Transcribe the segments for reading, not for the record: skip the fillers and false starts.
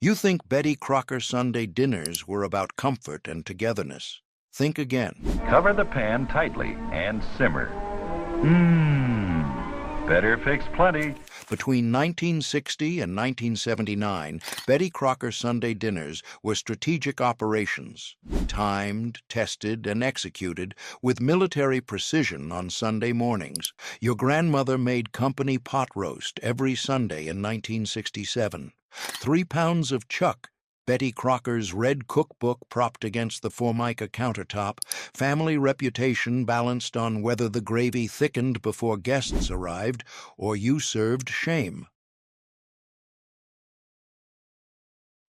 You think Betty Crocker Sunday dinners were about comfort and togetherness. Think again. Cover the pan tightly and simmer. Mmm, better fix plenty. Between 1960 and 1979, Betty Crocker Sunday dinners were strategic operations, timed, tested, and executed with military precision on Sunday mornings. Your grandmother made company pot roast every Sunday in 1967. 3 pounds of chuck, Betty Crocker's red cookbook propped against the Formica countertop, family reputation balanced on whether the gravy thickened before guests arrived or you served shame.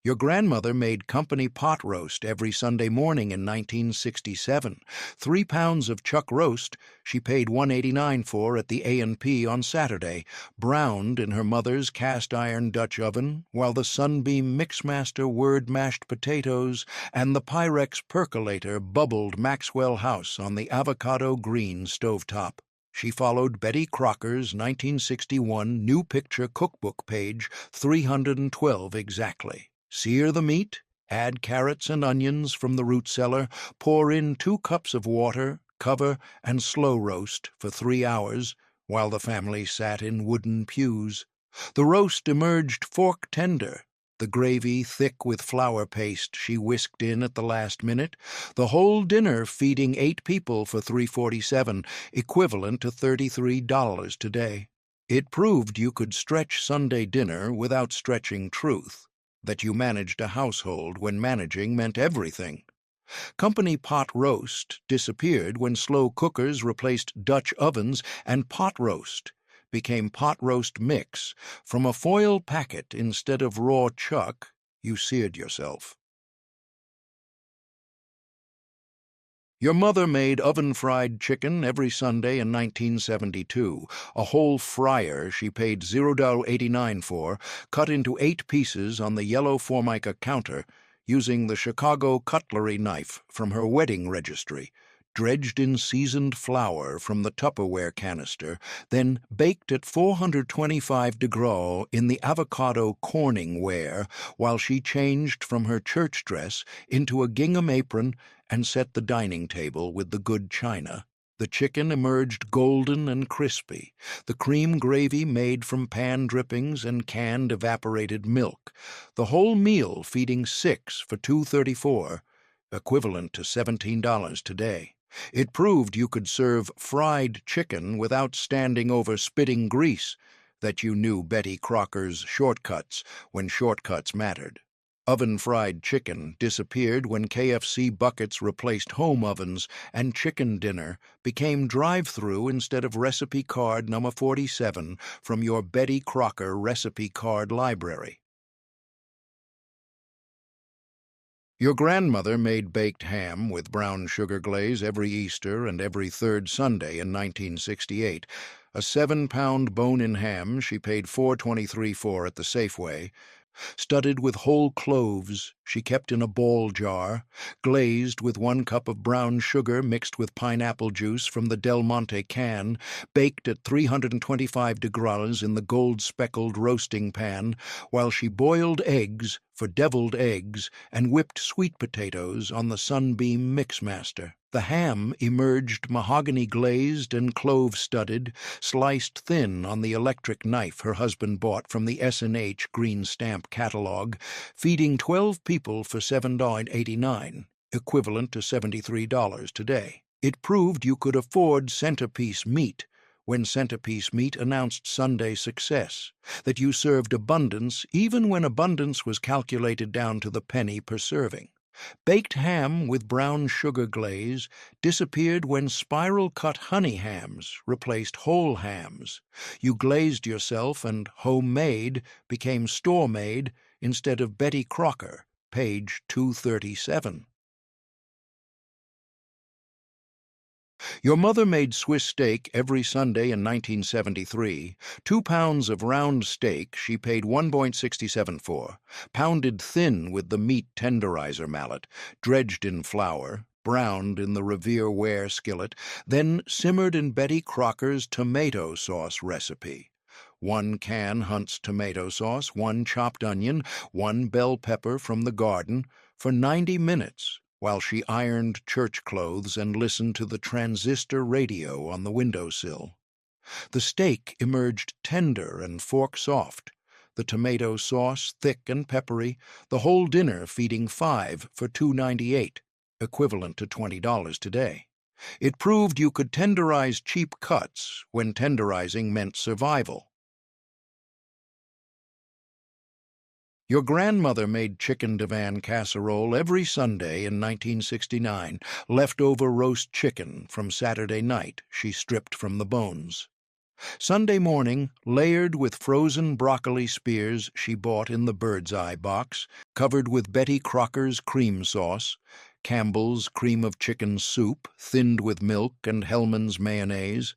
Your grandmother made company pot roast every Sunday morning in 1967. 3 pounds of chuck roast she paid $1.89 for at the A&P on Saturday, browned in her mother's cast-iron Dutch oven, while the Sunbeam Mixmaster Word mashed potatoes and the Pyrex percolator bubbled Maxwell House on the avocado green stovetop. She followed Betty Crocker's 1961 New Picture Cookbook page 312 exactly. Sear the meat, add carrots and onions from the root cellar, pour in 2 cups of water, cover, and slow roast for 3 hours while the family sat in wooden pews. The roast emerged fork tender, the gravy thick with flour paste she whisked in at the last minute, the whole dinner feeding 8 people for $3.47, equivalent to $33 today. It proved you could stretch Sunday dinner without stretching truth, that you managed a household when managing meant everything. Company pot roast disappeared when slow cookers replaced Dutch ovens, and pot roast became pot roast mix. From a foil packet instead of raw chuck, you seared yourself. Your mother made oven-fried chicken every Sunday in 1972, a whole fryer she paid $0.89 for, cut into 8 pieces on the yellow Formica counter using the Chicago cutlery knife from her wedding registry, dredged in seasoned flour from the Tupperware canister, then baked at 425 degrees in the avocado corning ware while she changed from her church dress into a gingham apron and set the dining table with the good china. The chicken emerged golden and crispy, the cream gravy made from pan drippings and canned evaporated milk, the whole meal feeding 6 for $2.34, equivalent to $17 today. It proved you could serve fried chicken without standing over spitting grease, that you knew Betty Crocker's shortcuts when shortcuts mattered. Oven-fried chicken disappeared when KFC buckets replaced home ovens and chicken dinner became drive-through instead of recipe card number 47 from your Betty Crocker recipe card library. Your grandmother made baked ham with brown sugar glaze every Easter and every 3rd Sunday in 1968. A 7-pound bone-in ham she paid $4.23 for at the Safeway, studded with whole cloves she kept in a ball jar, glazed with 1 cup of brown sugar mixed with pineapple juice from the Del Monte can, baked at 325 degrees in the gold-speckled roasting pan, while she boiled eggs for deviled eggs and whipped sweet potatoes on the Sunbeam Mixmaster. The ham emerged mahogany-glazed and clove-studded, sliced thin on the electric knife her husband bought from the S&H green stamp catalog, feeding 12 people for $7.89, equivalent to $73 today. It proved you could afford centerpiece meat when centerpiece meat announced Sunday success, that you served abundance even when abundance was calculated down to the penny per serving. Baked ham with brown sugar glaze disappeared when spiral-cut honey hams replaced whole hams. You glazed yourself, and homemade became store-made instead of Betty Crocker, page 237. Your mother made Swiss steak every Sunday in 1973. 2 pounds of round steak she paid $1.67 for, pounded thin with the meat tenderizer mallet, dredged in flour, browned in the Revere ware skillet, then simmered in Betty Crocker's tomato sauce recipe. 1 can Hunt's tomato sauce, 1 chopped onion, 1 bell pepper from the garden for 90 minutes while she ironed church clothes and listened to the transistor radio on the windowsill. The steak emerged tender and fork-soft, the tomato sauce thick and peppery, the whole dinner feeding 5 for $2.98, equivalent to $20 today. It proved you could tenderize cheap cuts when tenderizing meant survival. Your grandmother made chicken divan casserole every Sunday in 1969, leftover roast chicken from Saturday night she stripped from the bones. Sunday morning, layered with frozen broccoli spears she bought in the bird's eye box, covered with Betty Crocker's cream sauce, Campbell's cream of chicken soup, thinned with milk and Hellmann's mayonnaise,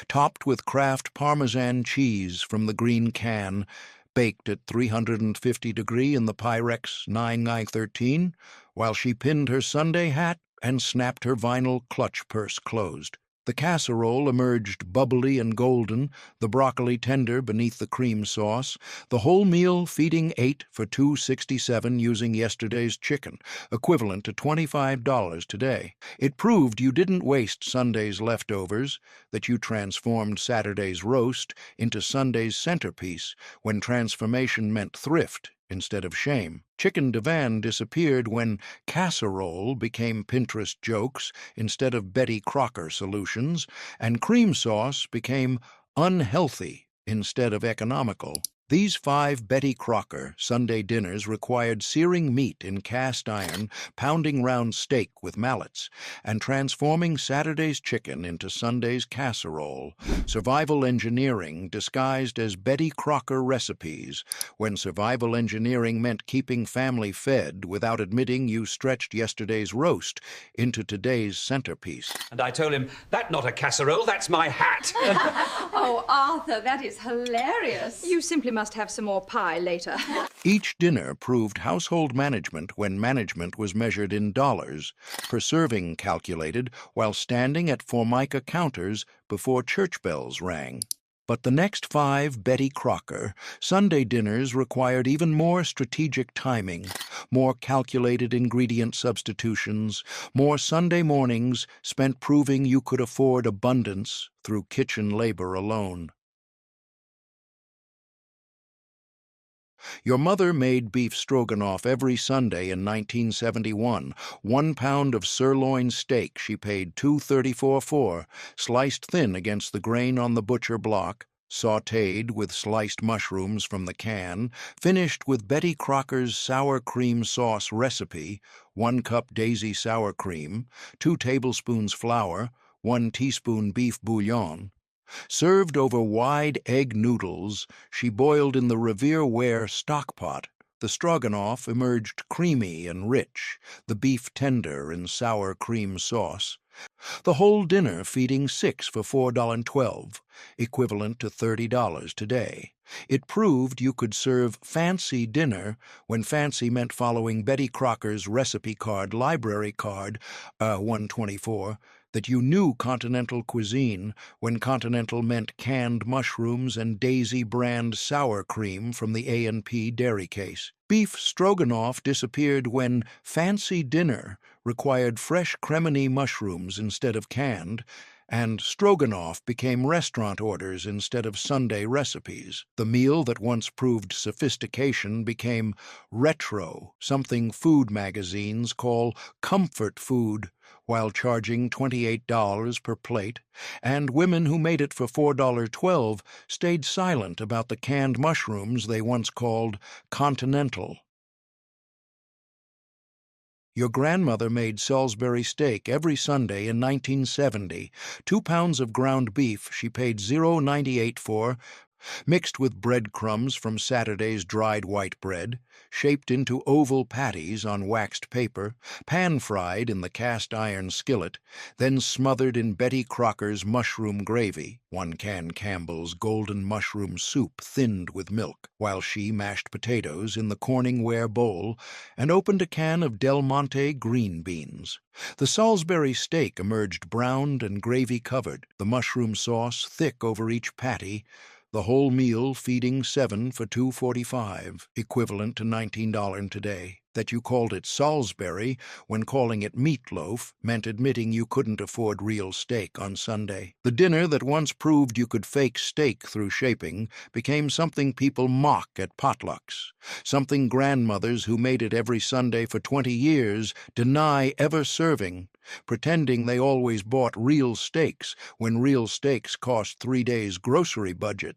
topped with Kraft Parmesan cheese from the green can, baked at 350 degrees in the Pyrex 9i13, while she pinned her Sunday hat and snapped her vinyl clutch purse closed. The casserole emerged bubbly and golden, the broccoli tender beneath the cream sauce, the whole meal feeding 8 for $2.67 using yesterday's chicken, equivalent to $25 today. It proved you didn't waste Sunday's leftovers, that you transformed Saturday's roast into Sunday's centerpiece when transformation meant thrift instead of shame. Chicken divan disappeared when casserole became Pinterest jokes instead of Betty Crocker solutions, and cream sauce became unhealthy instead of economical. These 5 Betty Crocker Sunday dinners required searing meat in cast iron, pounding round steak with mallets, and transforming Saturday's chicken into Sunday's casserole, survival engineering disguised as Betty Crocker recipes, when survival engineering meant keeping family fed without admitting you stretched yesterday's roast into today's centerpiece. And I told him, "That's not a casserole, that's my hat." Oh, Arthur, that is hilarious. You simply must have some more pie later. Each dinner proved household management when management was measured in dollars, per serving calculated while standing at Formica counters before church bells rang. But the next 5 Betty Crocker Sunday dinners required even more strategic timing, more calculated ingredient substitutions, more Sunday mornings spent proving you could afford abundance through kitchen labor alone. Your mother made beef stroganoff every Sunday in 1971. 1 pound of sirloin steak she paid $2.34 for, sliced thin against the grain on the butcher block, sautéed with sliced mushrooms from the can, finished with Betty Crocker's sour cream sauce recipe, 1 cup Daisy sour cream, 2 tablespoons flour, 1 teaspoon beef bouillon. Served over wide egg noodles, she boiled in the Revere-ware stock pot. The stroganoff emerged creamy and rich, the beef tender in sour cream sauce. The whole dinner feeding 6 for $4.12, equivalent to $30 today. It proved you could serve fancy dinner when fancy meant following Betty Crocker's recipe card, library card, 124, that you knew Continental cuisine when Continental meant canned mushrooms and Daisy brand sour cream from the A&P dairy case. Beef stroganoff disappeared when fancy dinner required fresh cremini mushrooms instead of canned, and stroganoff became restaurant orders instead of Sunday recipes. The meal that once proved sophistication became retro, something food magazines call comfort food, while charging $28 per plate, and women who made it for $4.12 stayed silent about the canned mushrooms they once called Continental. Your grandmother made Salisbury steak every Sunday in 1970. 2 pounds of ground beef she paid $0.98 for, mixed with breadcrumbs from Saturday's dried white bread, shaped into oval patties on waxed paper, pan-fried in the cast-iron skillet, then smothered in Betty Crocker's mushroom gravy, 1 can Campbell's golden mushroom soup thinned with milk, while she mashed potatoes in the Corning-ware bowl and opened a can of Del Monte green beans. The Salisbury steak emerged browned and gravy-covered, the mushroom sauce thick over each patty, The whole meal feeding 7 for $2.45, equivalent to $19 today. That you called it Salisbury when calling it meatloaf meant admitting you couldn't afford real steak on Sunday. The dinner that once proved you could fake steak through shaping became something people mock at potlucks, something grandmothers who made it every Sunday for 20 years deny ever serving, pretending they always bought real steaks when real steaks cost 3 days' grocery budget.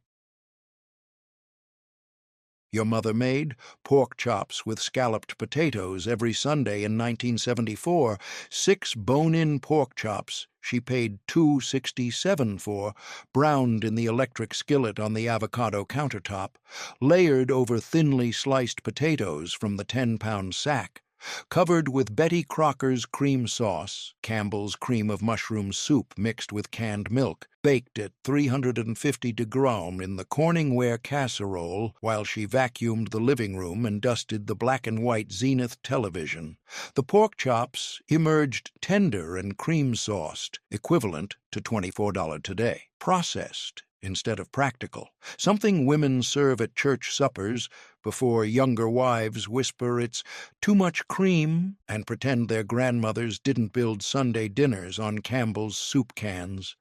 Your mother made pork chops with scalloped potatoes every Sunday in 1974, 6 bone-in pork chops she paid $2.67 for, browned in the electric skillet on the avocado countertop, layered over thinly sliced potatoes from the 10-pound sack, covered with Betty Crocker's cream sauce, Campbell's cream of mushroom soup mixed with canned milk, baked at 350 degrees in the Corningware casserole while she vacuumed the living room and dusted the black-and-white Zenith television. The pork chops emerged tender and cream-sauced, equivalent to $24 today. Processed instead of practical, something women serve at church suppers before younger wives whisper it's too much cream and pretend their grandmothers didn't build Sunday dinners on Campbell's soup cans.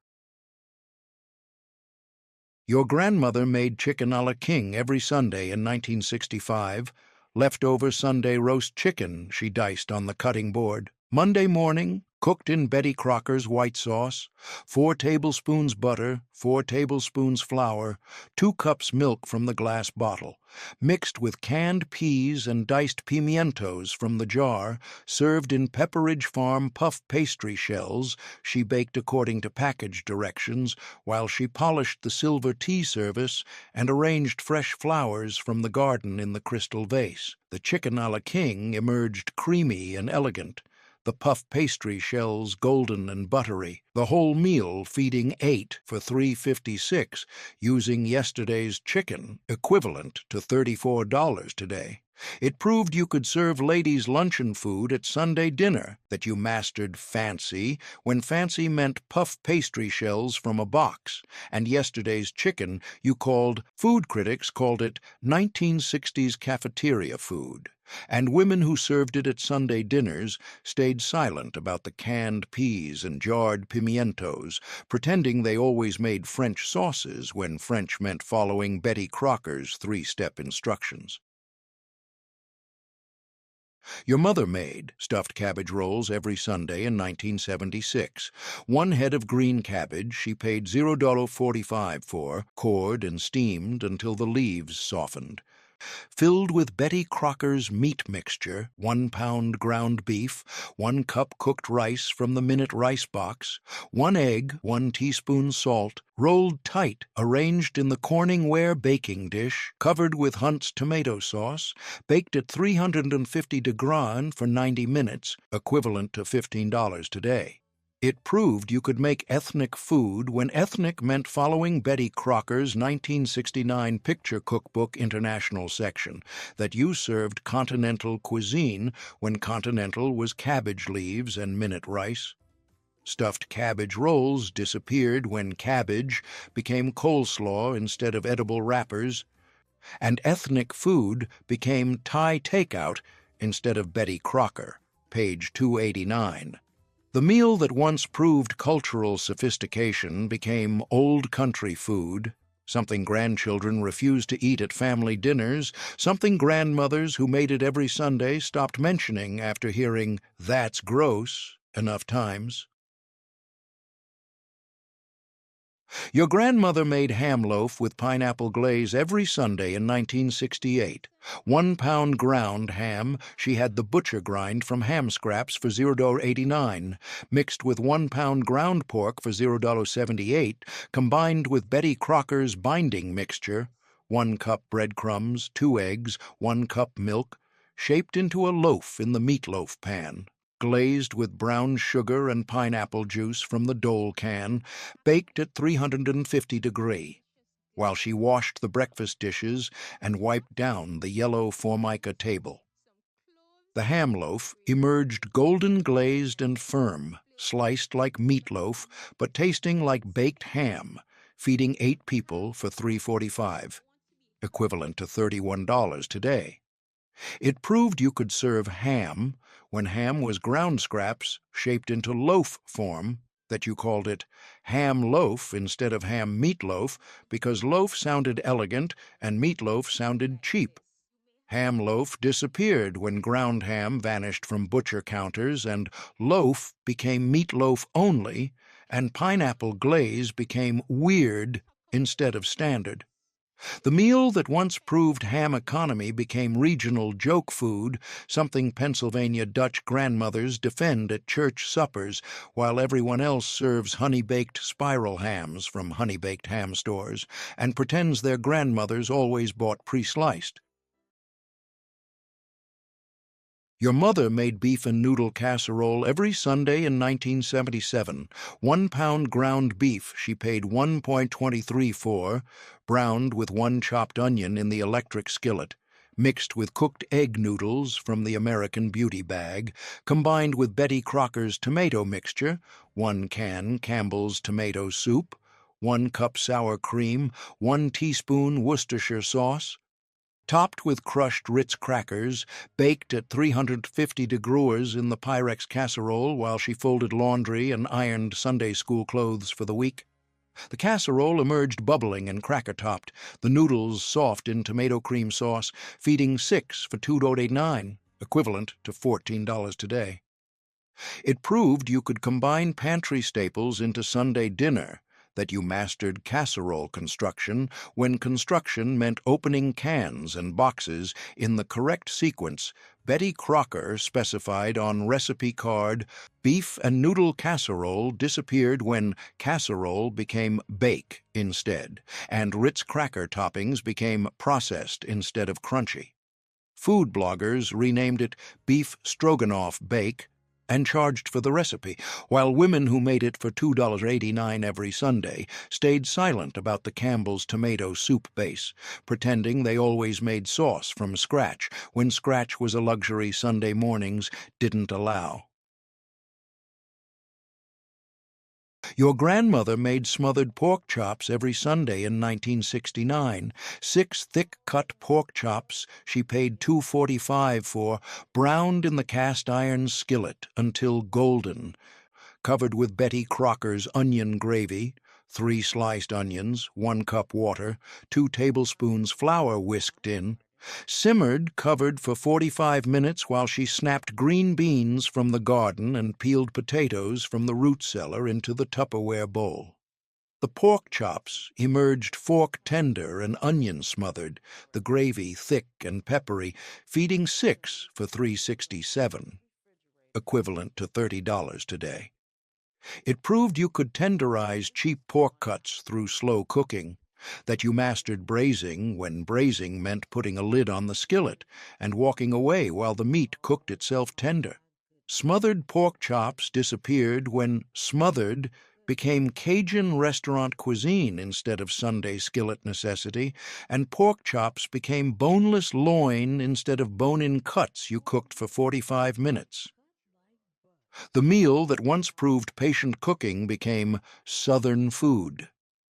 Your grandmother made chicken a la king every Sunday in 1965, leftover Sunday roast chicken she diced on the cutting board. Monday morning, cooked in Betty Crocker's white sauce, 4 tablespoons butter, 4 tablespoons flour, 2 cups milk from the glass bottle, mixed with canned peas and diced pimientos from the jar, served in Pepperidge Farm puff pastry shells she baked according to package directions while she polished the silver tea service and arranged fresh flowers from the garden in the crystal vase. The chicken a la king emerged creamy and elegant, the puff pastry shells golden and buttery, the whole meal feeding 8 for $3.56, using yesterday's chicken, equivalent to $34 today. It proved you could serve ladies' luncheon food at Sunday dinner, that you mastered fancy when fancy meant puff pastry shells from a box, and yesterday's chicken food critics called it 1960s cafeteria food. And women who served it at Sunday dinners stayed silent about the canned peas and jarred pimientos, pretending they always made French sauces when French meant following Betty Crocker's 3-step instructions. Your mother made stuffed cabbage rolls every Sunday in 1976. 1 head of green cabbage she paid $0.45 for, cored and steamed until the leaves softened. Filled with Betty Crocker's meat mixture, 1 pound ground beef, 1 cup cooked rice from the minute rice box, 1 egg, 1 teaspoon salt, rolled tight, arranged in the Corningware baking dish, covered with Hunt's tomato sauce, baked at 350 degrees for 90 minutes, equivalent to $15 today. It proved you could make ethnic food when ethnic meant following Betty Crocker's 1969 Picture Cookbook International section, that you served Continental cuisine when Continental was cabbage leaves and minute rice. Stuffed cabbage rolls disappeared when cabbage became coleslaw instead of edible wrappers, and ethnic food became Thai takeout instead of Betty Crocker, page 289. The meal that once proved cultural sophistication became old country food, something grandchildren refused to eat at family dinners, something grandmothers who made it every Sunday stopped mentioning after hearing, "That's gross," enough times. Your grandmother made ham loaf with pineapple glaze every Sunday in 1968. 1 pound ground ham she had the butcher grind from ham scraps for $0.89, mixed with 1 pound ground pork for $0.78, combined with Betty Crocker's binding mixture, 1 cup breadcrumbs, 2 eggs, 1 cup milk, shaped into a loaf in the meatloaf pan, glazed with brown sugar and pineapple juice from the Dole can, baked at 350 degrees, while she washed the breakfast dishes and wiped down the yellow formica table. The ham loaf emerged golden glazed and firm, sliced like meatloaf, but tasting like baked ham, feeding 8 people for $3.45, equivalent to $31 today. It proved you could serve ham when ham was ground scraps shaped into loaf form, that you called it ham loaf instead of ham meatloaf because loaf sounded elegant and meatloaf sounded cheap. Ham loaf disappeared when ground ham vanished from butcher counters and loaf became meatloaf only, and pineapple glaze became weird instead of standard. The meal that once proved ham economy became regional joke food, something Pennsylvania Dutch grandmothers defend at church suppers, while everyone else serves honey-baked spiral hams from honey-baked ham stores and pretends their grandmothers always bought pre-sliced. Your mother made beef and noodle casserole every Sunday in 1977. 1 pound ground beef she paid $1.23 for, browned with 1 chopped onion in the electric skillet, mixed with cooked egg noodles from the American Beauty bag, combined with Betty Crocker's tomato mixture, 1 can Campbell's tomato soup, 1 cup sour cream, 1 teaspoon Worcestershire sauce, topped with crushed Ritz crackers, baked at 350 degrees in the Pyrex casserole while she folded laundry and ironed Sunday school clothes for the week. The casserole emerged bubbling and cracker-topped, the noodles soft in tomato cream sauce, feeding 6 for $2.89, equivalent to $14 today. It proved you could combine pantry staples into Sunday dinner, that you mastered casserole construction when construction meant opening cans and boxes in the correct sequence. Betty Crocker specified on recipe card, beef and noodle casserole disappeared when casserole became bake instead, and Ritz cracker toppings became processed instead of crunchy. Food bloggers renamed it beef stroganoff bake and charged for the recipe, while women who made it for $2.89 every Sunday stayed silent about the Campbell's tomato soup base, pretending they always made sauce from scratch when scratch was a luxury Sunday mornings didn't allow. Your grandmother made smothered pork chops every Sunday in 1969. 6 thick-cut pork chops she paid $2.45 for, browned in the cast-iron skillet until golden, covered with Betty Crocker's onion gravy, 3 sliced onions, 1 cup water, 2 tablespoons flour whisked in, simmered covered for 45 minutes while she snapped green beans from the garden and peeled potatoes from the root cellar into the Tupperware bowl. The pork chops emerged fork tender and onion smothered, the gravy thick and peppery, feeding 6 for $3.67, equivalent to $30 today. It proved you could tenderize cheap pork cuts through slow cooking, that you mastered braising when braising meant putting a lid on the skillet and walking away while the meat cooked itself tender. Smothered pork chops disappeared when smothered became Cajun restaurant cuisine instead of Sunday skillet necessity, and pork chops became boneless loin instead of bone-in cuts you cooked for 45 minutes. The meal that once proved patient cooking became Southern food,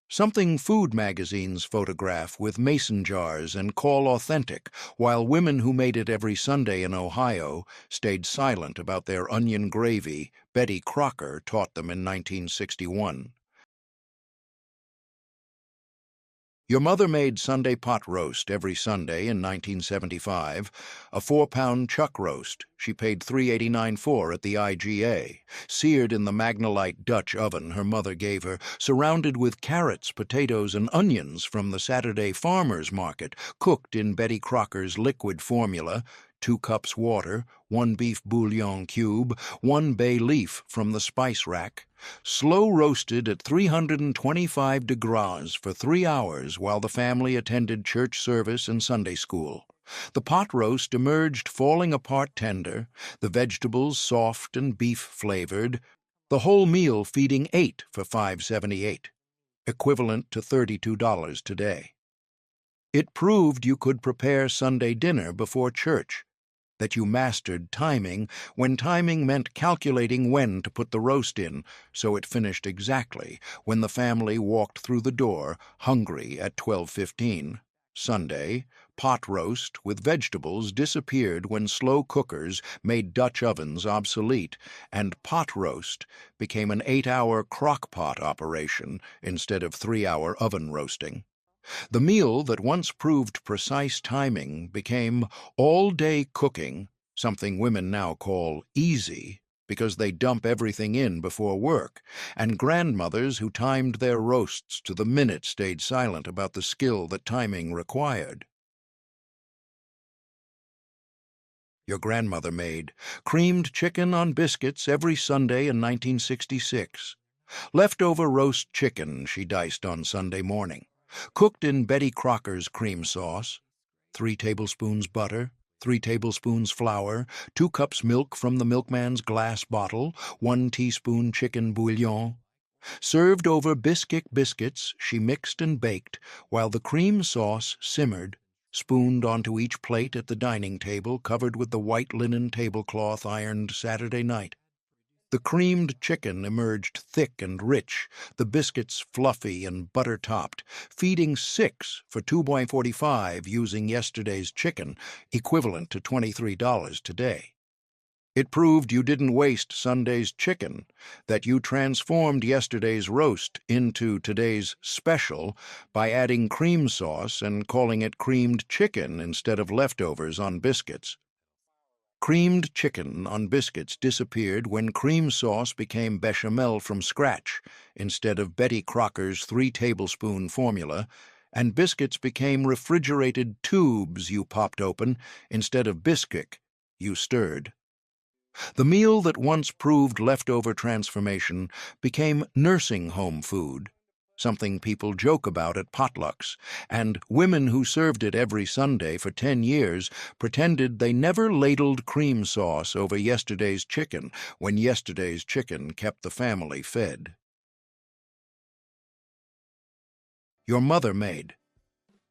something food magazines photograph with mason jars and call authentic, while women who made it every Sunday in Ohio stayed silent about their onion gravy Betty Crocker taught them in 1961. Your mother made Sunday pot roast every Sunday in 1975, a 4-pound chuck roast she paid $3.89 for at the IGA, seared in the Magnolite Dutch oven her mother gave her, surrounded with carrots, potatoes, and onions from the Saturday farmers market, cooked in Betty Crocker's liquid formula, 2 cups water, 1 beef bouillon cube, 1 bay leaf from the spice rack, slow roasted at 325 degrees for 3 hours while the family attended church service and Sunday school. The pot roast emerged falling apart tender, the vegetables soft and beef-flavored, the whole meal feeding 8 for $5.78, equivalent to $32 today. It proved you could prepare Sunday dinner before church, that you mastered timing when timing meant calculating when to put the roast in so it finished exactly when the family walked through the door, hungry at 12:15. Sunday, pot roast with vegetables disappeared when slow cookers made Dutch ovens obsolete, and pot roast became an 8-hour crock-pot operation instead of 3-hour oven roasting. The meal that once proved precise timing became all-day cooking, something women now call easy because they dump everything in before work, and grandmothers who timed their roasts to the minute stayed silent about the skill that timing required. Your grandmother made creamed chicken on biscuits every Sunday in 1966. Leftover roast chicken she diced on Sunday morning. Cooked in Betty Crocker's cream sauce, 3 tablespoons butter, 3 tablespoons flour, 2 cups milk from the milkman's glass bottle, 1 teaspoon chicken bouillon. Served over Bisquick biscuits, she mixed and baked while the cream sauce simmered, spooned onto each plate at the dining table covered with the white linen tablecloth ironed Saturday night. The creamed chicken emerged thick and rich, the biscuits fluffy and butter-topped, feeding 6 for $2.45 using yesterday's chicken, equivalent to $23 today. It proved you didn't waste Sunday's chicken, that you transformed yesterday's roast into today's special by adding cream sauce and calling it creamed chicken instead of leftovers on biscuits. Creamed chicken on biscuits disappeared when cream sauce became bechamel from scratch instead of Betty Crocker's 3-tablespoon formula, and biscuits became refrigerated tubes you popped open instead of Bisquick you stirred. The meal that once proved leftover transformation became nursing home food, something people joke about at potlucks, and women who served it every Sunday for 10 years pretended they never ladled cream sauce over yesterday's chicken when yesterday's chicken kept the family fed. Your mother made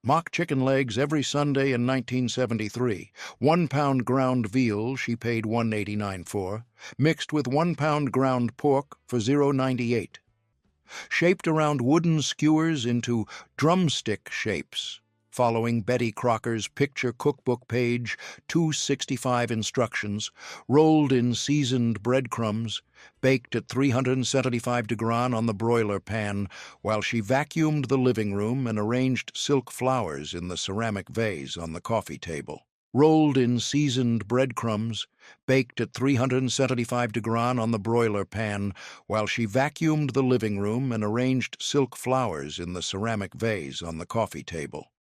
mock chicken legs every Sunday in 1973, 1 pound ground veal she paid $1.89 for, mixed with 1 pound ground pork for $0.98. Shaped around wooden skewers into drumstick shapes, following Betty Crocker's picture cookbook page 265 instructions, rolled in seasoned breadcrumbs, baked at 375 degrees on the broiler pan while she vacuumed the living room and arranged silk flowers in the ceramic vase on the coffee table. Rolled in seasoned breadcrumbs, baked at 375 degrees on the broiler pan while she vacuumed the living room and arranged silk flowers in the ceramic vase on the coffee table.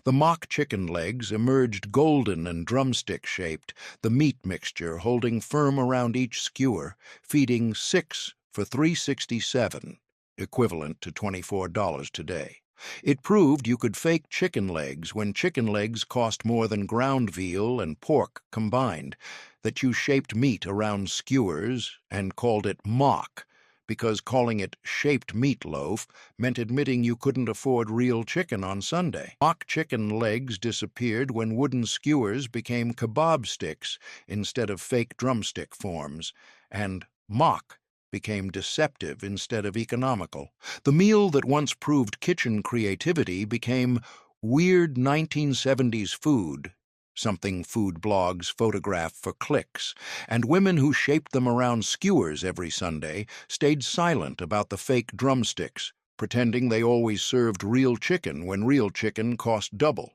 The mock chicken legs emerged golden and drumstick-shaped, the meat mixture holding firm around each skewer, feeding 6 for $3.67, equivalent to $24 today. It proved you could fake chicken legs when chicken legs cost more than ground veal and pork combined, that you shaped meat around skewers and called it mock, because calling it shaped meatloaf meant admitting you couldn't afford real chicken on Sunday. Mock chicken legs disappeared when wooden skewers became kebab sticks instead of fake drumstick forms, and mock became deceptive instead of economical. The meal that once proved kitchen creativity became weird 1970s food, something food blogs photograph for clicks, and women who shaped them around skewers every Sunday stayed silent about the fake drumsticks, pretending they always served real chicken when real chicken cost double.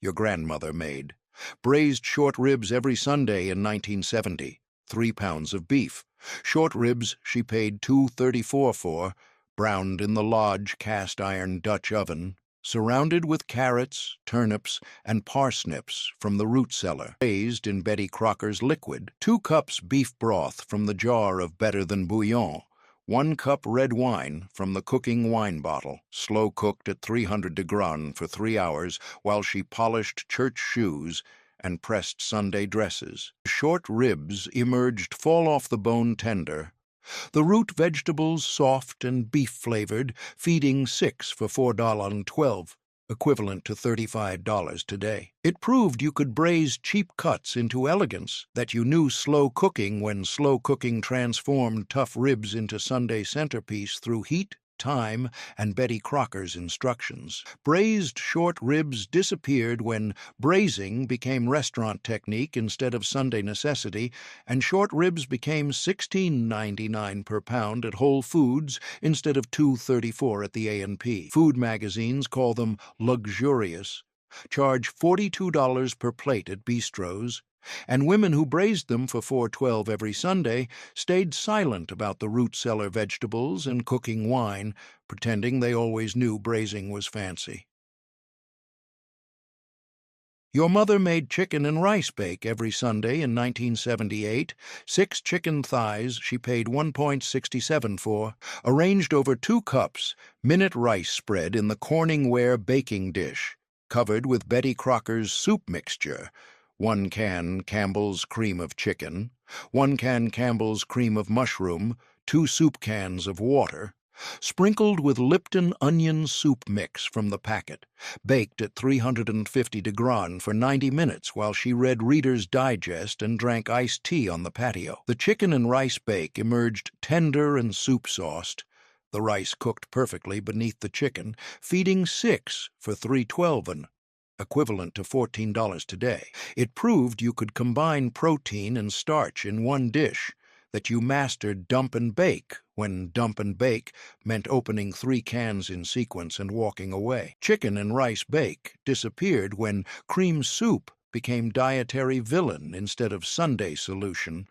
Your grandmother made braised short ribs every Sunday in 1970, 3 pounds of beef. Short ribs she paid $2.34 for, browned in the Lodge cast-iron Dutch oven, surrounded with carrots, turnips, and parsnips from the root cellar, braised in Betty Crocker's liquid, 2 cups beef broth from the jar of Better Than Bouillon, 1 cup red wine from the cooking wine bottle, slow-cooked at 300 degrees for 3 hours while she polished church shoes and pressed Sunday dresses. Short ribs emerged fall-off-the-bone tender, the root vegetables soft and beef-flavored, feeding 6 for $4.12. equivalent to $35 today. It proved you could braise cheap cuts into elegance, that you knew slow cooking when slow cooking transformed tough ribs into Sunday centerpiece through heat, time, and Betty Crocker's instructions. Braised short ribs disappeared when braising became restaurant technique instead of Sunday necessity, and short ribs became $16.99 per pound at Whole Foods instead of $2.34 at the A&P. Food magazines call them luxurious, charge $42 per plate at bistros, and women who braised them for $4.12 every Sunday stayed silent about the root cellar vegetables and cooking wine, pretending they always knew braising was fancy. Your mother made chicken and rice bake every Sunday in 1978, 6 chicken thighs she paid $1.67 for, arranged over 2 cups, minute rice spread in the Corningware baking dish, covered with Betty Crocker's soup mixture, 1 can Campbell's cream of chicken, 1 can Campbell's cream of mushroom, 2 soup cans of water, sprinkled with Lipton onion soup mix from the packet, baked at 350 degrees for 90 minutes while she read Reader's Digest and drank iced tea on the patio. The chicken and rice bake emerged tender and soup-sauced, the rice cooked perfectly beneath the chicken, feeding 6 for $3.12, equivalent to $14 today. It proved you could combine protein and starch in one dish, that you mastered dump and bake when dump and bake meant opening 3 cans in sequence and walking away. Chicken and rice bake disappeared when cream soup became dietary villain instead of Sunday solution,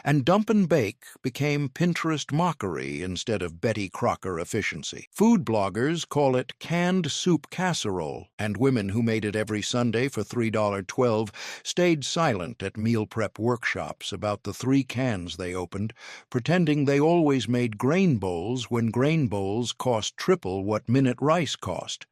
and dump and bake became Pinterest mockery instead of Betty Crocker efficiency. Food bloggers call it canned soup casserole, and women who made it every Sunday for $3.12 stayed silent at meal prep workshops about the 3 cans they opened, pretending they always made grain bowls when grain bowls cost triple what minute rice cost.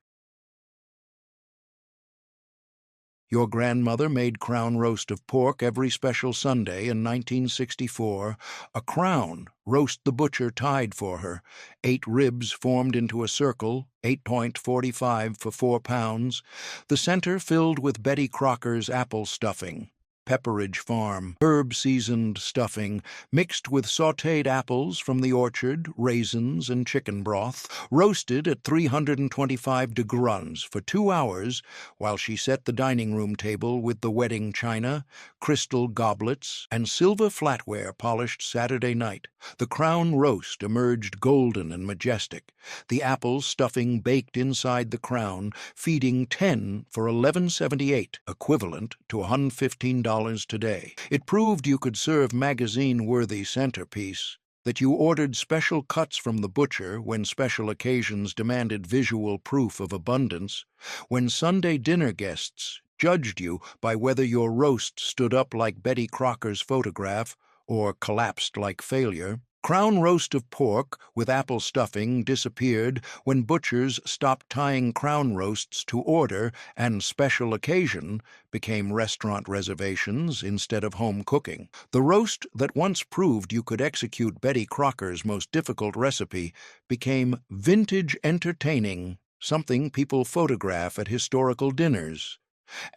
Your grandmother made crown roast of pork every special Sunday in 1964. A crown roast the butcher tied for her, 8 ribs formed into a circle, 8.45 for 4 pounds, the center filled with Betty Crocker's apple stuffing, Pepperidge Farm, herb-seasoned stuffing, mixed with sautéed apples from the orchard, raisins, and chicken broth, roasted at 325 degrees for 2 hours while she set the dining room table with the wedding china, crystal goblets, and silver flatware polished Saturday night. The crown roast emerged golden and majestic, the apple stuffing baked inside the crown, feeding 10 for $11.78, equivalent to $115 today. It proved you could serve magazine-worthy centerpiece, that you ordered special cuts from the butcher when special occasions demanded visual proof of abundance, when Sunday dinner guests judged you by whether your roast stood up like Betty Crocker's photograph or collapsed like failure. Crown roast of pork with apple stuffing disappeared when butchers stopped tying crown roasts to order and special occasion became restaurant reservations instead of home cooking. The roast that once proved you could execute Betty Crocker's most difficult recipe became vintage entertaining, something people photograph at historical dinners.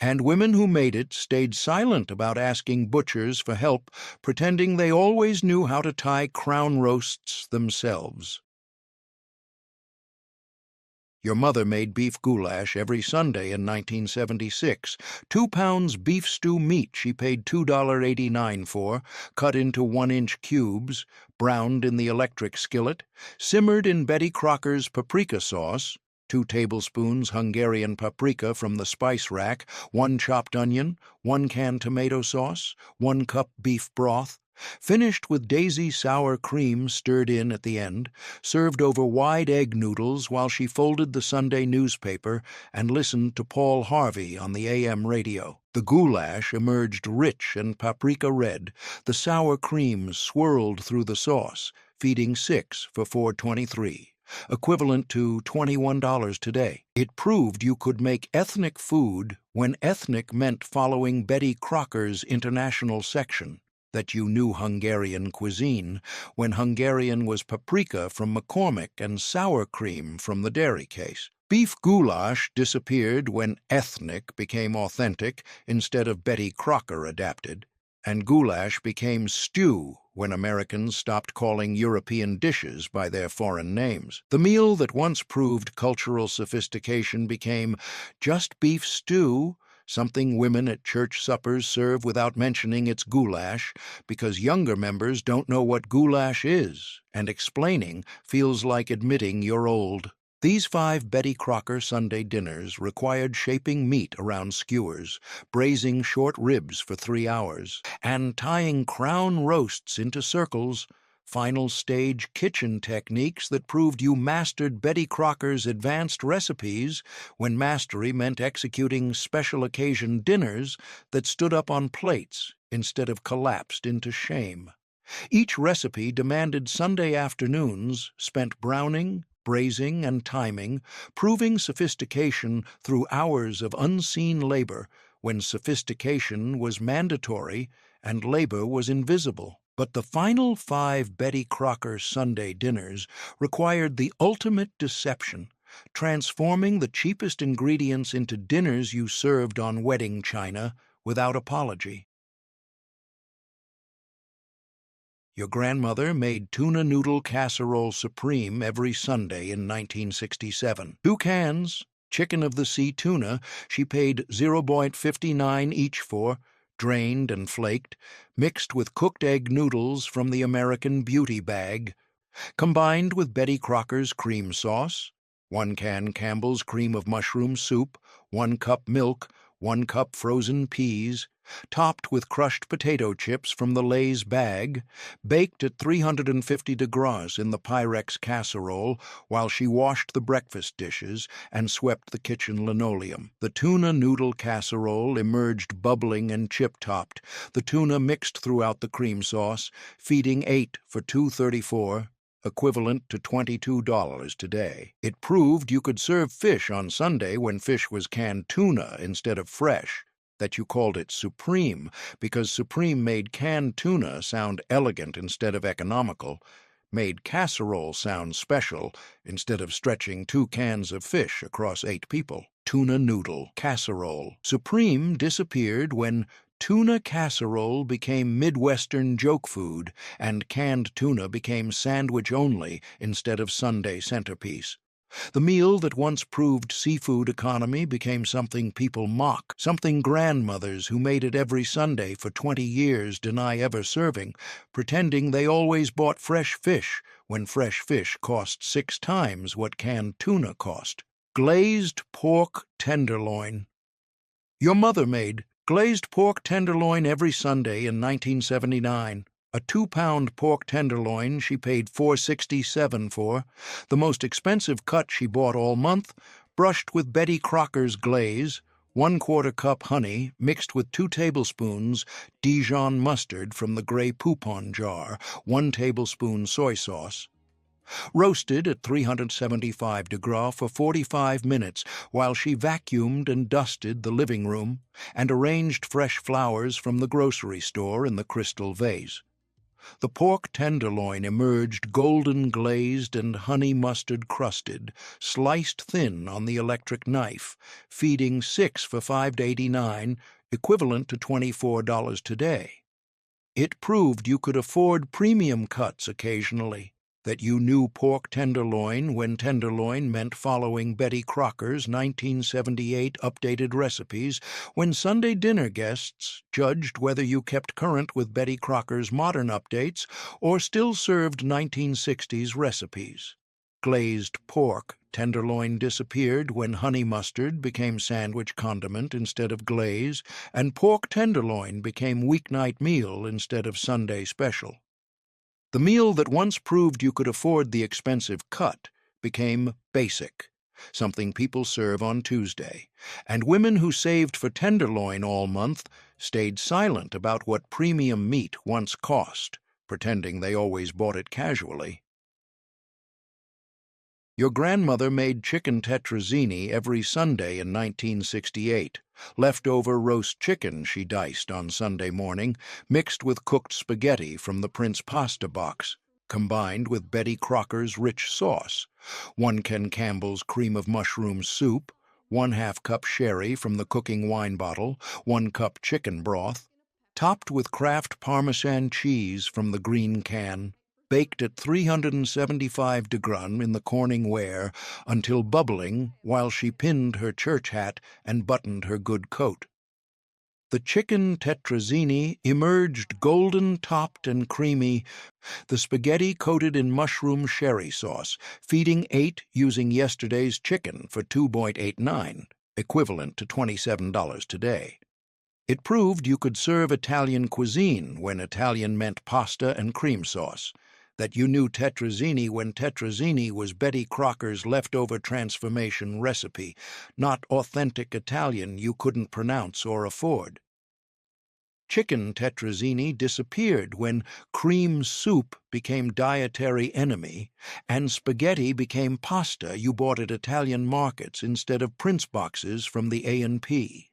And women who made it stayed silent about asking butchers for help, pretending they always knew how to tie crown roasts themselves. Your mother made beef goulash every Sunday in 1976. 2 pounds beef stew meat she paid $2.89 for, cut into 1-inch cubes, browned in the electric skillet, simmered in Betty Crocker's paprika sauce, 2 tablespoons Hungarian paprika from the spice rack, 1 chopped onion, 1 can tomato sauce, 1 cup beef broth, finished with daisy sour cream stirred in at the end, served over wide egg noodles while she folded the Sunday newspaper and listened to Paul Harvey on the AM radio. The goulash emerged rich and paprika red, the sour cream swirled through the sauce, feeding 6 for $4.23. Equivalent to $21 today. It proved you could make ethnic food when ethnic meant following Betty Crocker's international section, that you knew Hungarian cuisine when Hungarian was paprika from McCormick and sour cream from the dairy case. Beef goulash disappeared when ethnic became authentic instead of Betty Crocker adapted, and goulash became stew when Americans stopped calling European dishes by their foreign names. The meal that once proved cultural sophistication became just beef stew, something women at church suppers serve without mentioning it's goulash, because younger members don't know what goulash is, and explaining feels like admitting you're old. These 5 Betty Crocker Sunday dinners required shaping meat around skewers, braising short ribs for 3 hours, and tying crown roasts into circles, final stage kitchen techniques that proved you mastered Betty Crocker's advanced recipes when mastery meant executing special occasion dinners that stood up on plates instead of collapsed into shame. Each recipe demanded Sunday afternoons spent browning, braising, and timing, proving sophistication through hours of unseen labor when sophistication was mandatory and labor was invisible. But the final 5 Betty Crocker Sunday dinners required the ultimate deception, transforming the cheapest ingredients into dinners you served on wedding china without apology. Your grandmother made tuna noodle casserole supreme every Sunday in 1967. 2 cans, chicken of the sea tuna, she paid 0.59 each for, drained and flaked, mixed with cooked egg noodles from the American Beauty bag, combined with Betty Crocker's cream sauce, 1 can Campbell's cream of mushroom soup, 1 cup milk, 1 cup frozen peas, topped with crushed potato chips from the Lay's bag, baked at 350 degrees in the Pyrex casserole while she washed the breakfast dishes and swept the kitchen linoleum. The tuna noodle casserole emerged bubbling and chip-topped, the tuna mixed throughout the cream sauce, feeding 8 for $2.34, equivalent to $22 today. It proved you could serve fish on Sunday when fish was canned tuna instead of fresh, that you called it supreme because supreme made canned tuna sound elegant instead of economical, made casserole sound special instead of stretching 2 cans of fish across 8 people. Tuna noodle casserole. Supreme disappeared when tuna casserole became Midwestern joke food and canned tuna became sandwich only instead of Sunday centerpiece. The meal that once proved seafood economy became something people mock, something grandmothers who made it every Sunday for 20 years deny ever serving, pretending they always bought fresh fish when fresh fish cost 6 times what canned tuna cost. Glazed pork tenderloin. Your mother made glazed pork tenderloin every Sunday in 1979. A 2-pound pork tenderloin she paid $4.67 for, the most expensive cut she bought all month, brushed with Betty Crocker's glaze, 1/4 cup honey mixed with 2 tablespoons Dijon mustard from the gray Poupon jar, 1 tablespoon soy sauce. Roasted at 375 degrees for 45 minutes while she vacuumed and dusted the living room and arranged fresh flowers from the grocery store in the crystal vase. The pork tenderloin emerged golden glazed and honey mustard crusted, sliced thin on the electric knife, feeding 6 for $5.89, equivalent to $24 today. It proved you could afford premium cuts occasionally, that you knew pork tenderloin when tenderloin meant following Betty Crocker's 1978 updated recipes when Sunday dinner guests judged whether you kept current with Betty Crocker's modern updates or still served 1960s recipes. Glazed pork tenderloin disappeared when honey mustard became sandwich condiment instead of glaze, and pork tenderloin became weeknight meal instead of Sunday special. The meal that once proved you could afford the expensive cut became basic, something people serve on Tuesday, and women who saved for tenderloin all month stayed silent about what premium meat once cost, pretending they always bought it casually. Your grandmother made chicken tetrazzini every Sunday in 1968, leftover roast chicken she diced on Sunday morning, mixed with cooked spaghetti from the Prince pasta box, combined with Betty Crocker's rich sauce, 1 Ken Campbell's cream of mushroom soup, 1/2 cup sherry from the cooking wine bottle, 1 cup chicken broth, topped with Kraft Parmesan cheese from the green can, baked at 375 degrees in the Corning ware until bubbling while she pinned her church hat and buttoned her good coat. The chicken tetrazzini emerged golden-topped and creamy, the spaghetti coated in mushroom sherry sauce, feeding 8 using yesterday's chicken for $2.89, equivalent to $27 today. It proved you could serve Italian cuisine when Italian meant pasta and cream sauce, that you knew tetrazzini when tetrazzini was Betty Crocker's leftover transformation recipe, not authentic Italian you couldn't pronounce or afford. Chicken tetrazzini disappeared when cream soup became dietary enemy and spaghetti became pasta you bought at Italian markets instead of Prince boxes from the A&P.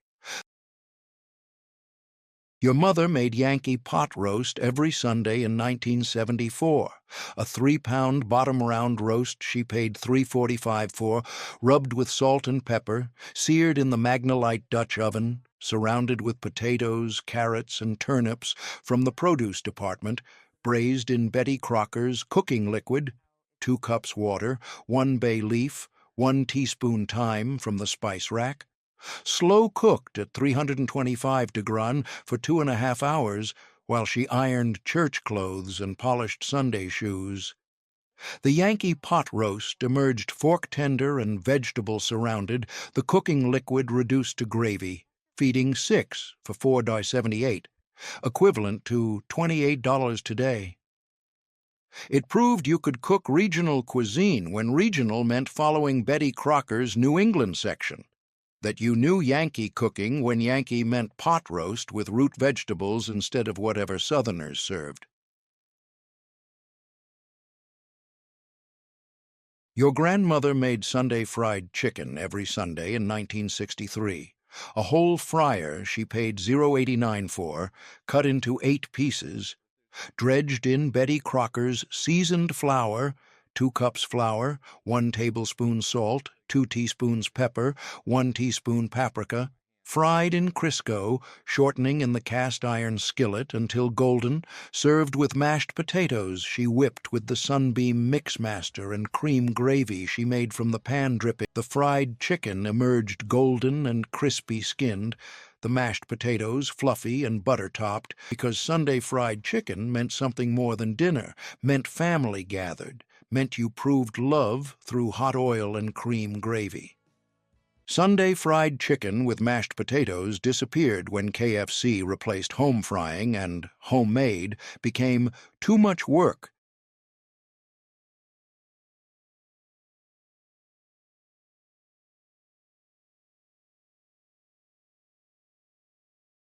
Your mother made Yankee pot roast every Sunday in 1974, a 3-pound bottom-round roast she paid $3.45 for, rubbed with salt and pepper, seared in the Magnolite Dutch oven, surrounded with potatoes, carrots, and turnips from the produce department, braised in Betty Crocker's cooking liquid, 2 cups water, 1 bay leaf, 1 teaspoon thyme from the spice rack, slow-cooked at 325 degrees for 2.5 hours while she ironed church clothes and polished Sunday shoes. The Yankee pot roast emerged fork-tender and vegetable-surrounded, the cooking liquid reduced to gravy, feeding 6 for $4.78, equivalent to $28 today. It proved you could cook regional cuisine when regional meant following Betty Crocker's New England section, that you knew Yankee cooking when Yankee meant pot roast with root vegetables instead of whatever Southerners served. Your grandmother made Sunday fried chicken every Sunday in 1963. A whole fryer she paid $0.89 for, cut into 8 pieces, dredged in Betty Crocker's seasoned flour, 2 cups flour, 1 tablespoon salt, 2 teaspoons pepper, 1 teaspoon paprika, fried in Crisco, shortening in the cast-iron skillet until golden, served with mashed potatoes she whipped with the Sunbeam Mixmaster and cream gravy she made from the pan dripping. The fried chicken emerged golden and crispy-skinned, the mashed potatoes fluffy and butter-topped, because Sunday fried chicken meant something more than dinner, meant family gathered, meant you proved love through hot oil and cream gravy. Sunday fried chicken with mashed potatoes disappeared when KFC replaced home frying and homemade became too much work